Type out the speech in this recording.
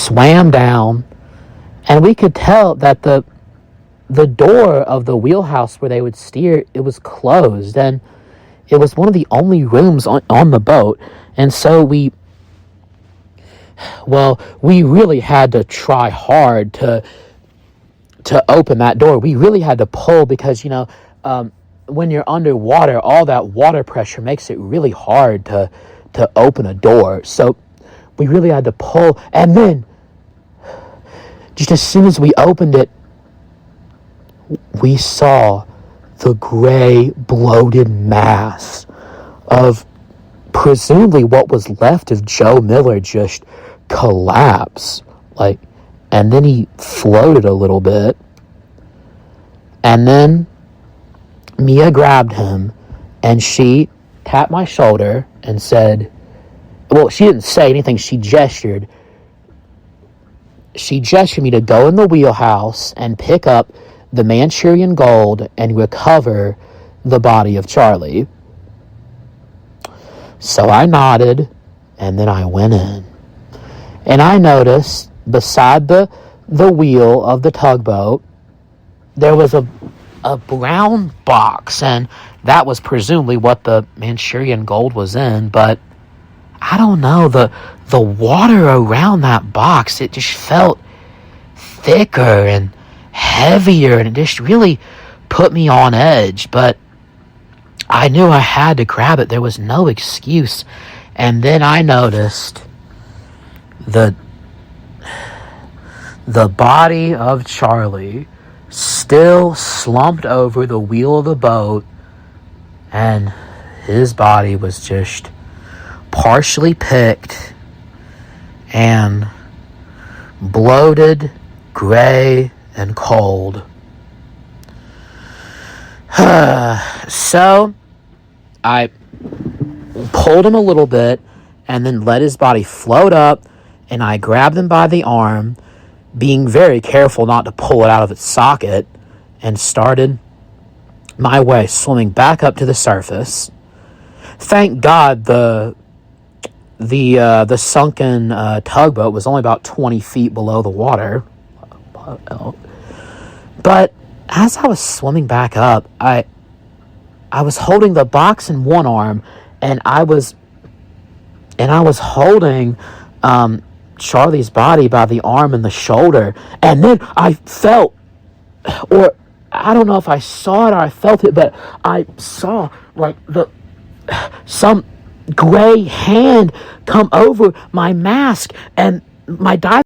swam down, and we could tell that the door of the wheelhouse where they would steer, it was closed, and it was one of the only rooms on the boat. And so we really had to try hard to open that door. We really had to pull because, when you're underwater, all that water pressure makes it really hard to open a door. So we really had to pull. And then, just as soon as we opened it, we saw the gray, bloated mass of presumably what was left of Joe Miller just collapse. And then he floated a little bit. And then Mia grabbed him, and she tapped my shoulder and said, well, she didn't say anything, she gestured. She gestured me to go in the wheelhouse and pick up the Manchurian gold and recover the body of Charlie. So I nodded, and then I went in. And I noticed beside the wheel of the tugboat, there was a brown box, and that was presumably what the Manchurian gold was in, but I don't know, the water around that box, it just felt thicker and heavier, and it just really put me on edge. But I knew I had to grab it. There was no excuse. And then I noticed the body of Charlie still slumped over the wheel of the boat, and his body was just partially picked and bloated, gray, and cold. So I pulled him a little bit and then let his body float up, and I grabbed him by the arm, being very careful not to pull it out of its socket, and started my way swimming back up to the surface. Thank God the sunken tugboat was only about 20 feet below the water. But as I was swimming back up, I was holding the box in one arm, and I was holding Charlie's body by the arm and the shoulder, and then I felt, or I don't know if I saw it or I felt it, but I saw some gray hand come over my mask, and my dive